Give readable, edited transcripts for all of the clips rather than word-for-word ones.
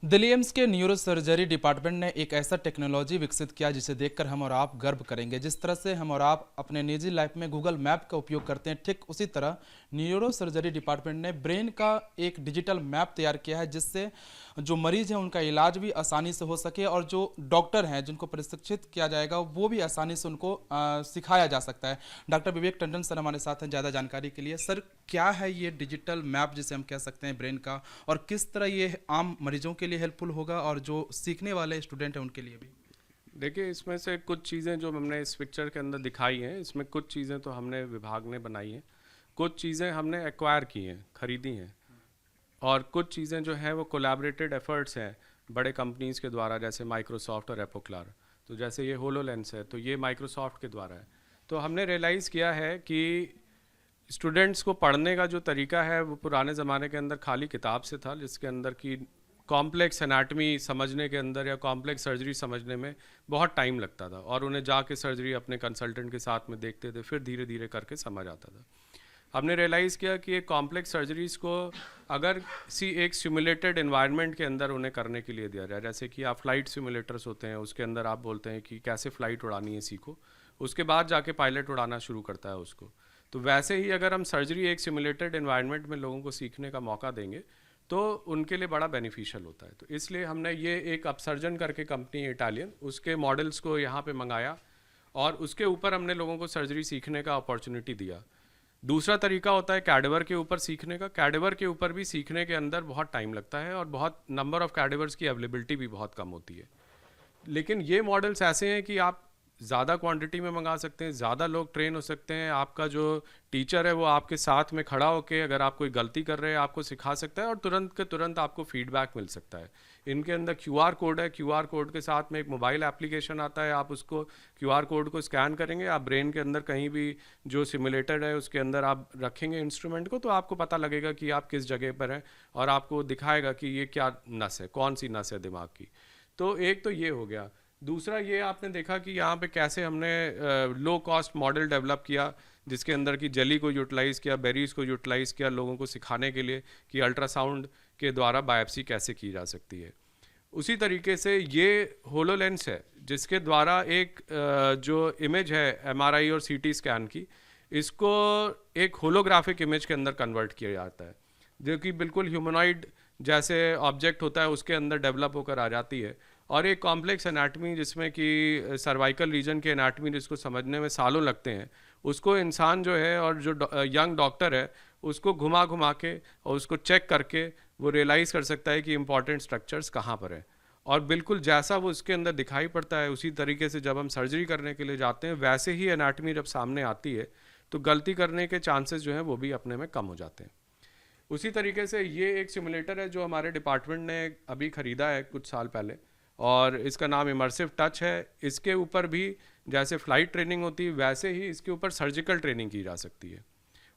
Delhi AIIMS के neuro surgery department ने एक ऐसा टेक्नोलॉजी विकसित किया जिसे देखकर हम और आप गर्व करेंगे। जिस तरह से हम और आप अपने निजी लाइफ में गूगल मैप का उपयोग करते हैं, ठीक उसी तरह न्यूरो सर्जरी डिपार्टमेंट ने ब्रेन का एक डिजिटल मैप तैयार किया है, जिससे जो मरीज हैं उनका इलाज भी आसानी से हो सके और जो डॉक्टर हैं जिनको प्रशिक्षित किया जाएगा वो भी आसानी से उनको सिखाया जा सकता है। डॉक्टर विवेक टंडन सर हमारे साथ हैं ज़्यादा जानकारी के लिए। सर, क्या है ये डिजिटल मैप जिसे हम कह सकते हैं ब्रेन का, और किस तरह ये आम मरीजों के लिए हेल्पफुल होगा और जो सीखने वाले स्टूडेंट हैं उनके लिए भी? देखिए, इसमें से कुछ चीज़ें जो हमने इस पिक्चर के अंदर दिखाई हैं, इसमें कुछ चीज़ें तो हमने विभाग ने बनाई हैं, कुछ चीज़ें हमने एक्वायर की हैं, खरीदी हैं, और कुछ चीज़ें जो हैं वो कोलैबोरेटेड एफर्ट्स हैं बड़े कंपनीज़ के द्वारा, जैसे माइक्रोसॉफ्ट और एपोक्लार। तो जैसे ये होलोलेंस है, तो ये माइक्रोसॉफ्ट के द्वारा है। तो हमने रियलाइज़ किया है कि स्टूडेंट्स को पढ़ने का जो तरीका है वो पुराने ज़माने के अंदर खाली किताब से था, जिसके अंदर की कॉम्प्लेक्स एनाटमी समझने के अंदर या कॉम्प्लेक्स सर्जरी समझने में बहुत टाइम लगता था, और उन्हें जाके सर्जरी अपने कंसल्टेंट के साथ में देखते थे, फिर धीरे धीरे करके समझ आता था। हमने रियलाइज़ किया कि ये कॉम्प्लेक्स सर्जरीज़ को अगर किसी एक सिमुलेटेड एनवायरनमेंट के अंदर उन्हें करने के लिए दिया जाए, जैसे कि आप फ्लाइट सिमुलेटर्स होते हैं, उसके अंदर आप बोलते हैं कि कैसे फ़्लाइट उड़ानी है सीखो, उसके बाद जाके पायलट उड़ाना शुरू करता है उसको। तो वैसे ही अगर हम सर्जरी एक सिमुलेटेड एनवायरनमेंट में लोगों को सीखने का मौका देंगे तो उनके लिए बड़ा बेनिफिशियल होता है। तो इसलिए हमने ये एक अपसर्जन करके कंपनी इटालियन, उसके मॉडल्स को यहाँ पे मंगाया और उसके ऊपर हमने लोगों को सर्जरी सीखने का अपॉर्चुनिटी दिया। दूसरा तरीका होता है कैडेवर के ऊपर सीखने का। कैडेवर के ऊपर भी सीखने के अंदर बहुत टाइम लगता है और बहुत नंबर ऑफ़ कैडेवर्स की अवेलेबिलिटी भी बहुत कम होती है। लेकिन ये मॉडल्स ऐसे हैं कि आप ज़्यादा क्वांटिटी में मंगा सकते हैं, ज़्यादा लोग ट्रेन हो सकते हैं, आपका जो टीचर है वो आपके साथ में खड़ा होकर अगर आप कोई गलती कर रहे हैं आपको सिखा सकता है और तुरंत के तुरंत आपको फीडबैक मिल सकता है। इनके अंदर QR कोड है, QR कोड के साथ में एक मोबाइल एप्लीकेशन आता है, आप उसको QR कोड को स्कैन करेंगे, आप ब्रेन के अंदर कहीं भी जो सिमुलेटेड है उसके अंदर आप रखेंगे इंस्ट्रूमेंट को, तो आपको पता लगेगा कि आप किस जगह पर हैं और आपको दिखाएगा कि ये क्या नस है, कौन सी नस है दिमाग की। तो एक तो ये हो गया। दूसरा ये आपने देखा कि यहाँ पे कैसे हमने लो कॉस्ट मॉडल डेवलप किया, जिसके अंदर की जेली को यूटिलाइज़ किया, बेरीज़ को यूटिलाइज़ किया लोगों को सिखाने के लिए कि अल्ट्रासाउंड के द्वारा बायोप्सी कैसे की जा सकती है। उसी तरीके से ये होलोलेंस है जिसके द्वारा एक जो इमेज है MRI और CT स्कैन की, इसको एक होलोग्राफिक इमेज के अंदर कन्वर्ट किया जाता है, जो कि बिल्कुल ह्यूमनॉइड जैसे ऑब्जेक्ट होता है उसके अंदर डेवलप होकर आ जाती है। और एक कॉम्प्लेक्स एनाटमी जिसमें कि सर्वाइकल रीजन के एनाटमी जिसको समझने में सालों लगते हैं, उसको इंसान जो है और जो यंग डॉक्टर है उसको घुमा घुमा के और उसको चेक करके वो रियलाइज़ कर सकता है कि इंपॉर्टेंट स्ट्रक्चर्स कहाँ पर हैं। और बिल्कुल जैसा वो उसके अंदर दिखाई पड़ता है उसी तरीके से जब हम सर्जरी करने के लिए जाते हैं वैसे ही एनाटमी जब सामने आती है तो गलती करने के चांसेस जो हैं वो भी अपने में कम हो जाते हैं। उसी तरीके से ये एक सिमुलेटर है जो हमारे डिपार्टमेंट ने अभी ख़रीदा है कुछ साल पहले, और इसका नाम इमर्सिव टच है। इसके ऊपर भी जैसे फ़्लाइट ट्रेनिंग होती है वैसे ही इसके ऊपर सर्जिकल ट्रेनिंग की जा सकती है।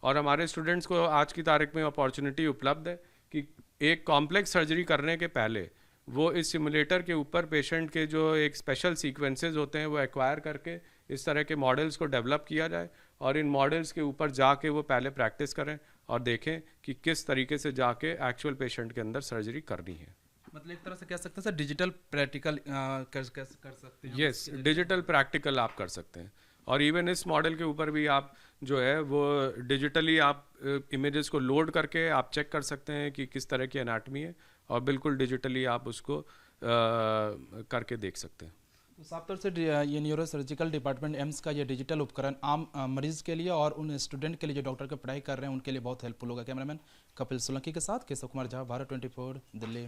और हमारे स्टूडेंट्स को आज की तारीख में अपॉर्चुनिटी उपलब्ध है कि एक कॉम्प्लेक्स सर्जरी करने के पहले वो इस सिमुलेटर के ऊपर पेशेंट के जो एक स्पेशल सीक्वेंसेस होते हैं वो एक्वायर करके इस तरह के मॉडल्स को डेवलप किया जाए और इन मॉडल्स के ऊपर जाके वो पहले प्रैक्टिस करें और देखें कि किस तरीके से जाके एक्चुअल पेशेंट के अंदर सर्जरी करनी है। मतलब एक तरह से कह सकते हैं सर, डिजिटल प्रैक्टिकल कर सकते हैं। यस, डिजिटल प्रैक्टिकल आप कर सकते हैं। और इवन इस मॉडल के ऊपर भी आप जो है वो डिजिटली आप इमेजेस को लोड करके आप चेक कर सकते हैं कि किस तरह की एनाटमी है, और बिल्कुल डिजिटली आप उसको करके देख सकते हैं। तो साफ तौर से ये न्यूरो सर्जिकल डिपार्टमेंट एम्स का ये डिजिटल उपकरण आम मरीज के लिए और उन स्टूडेंट के लिए जो डॉक्टर की पढ़ाई कर रहे हैं उनके लिए बहुत हेल्पफुल होगा। कैमरामैन कपिल सोलंकी के साथ केशव कुमार झा, भारत 24 दिल्ली।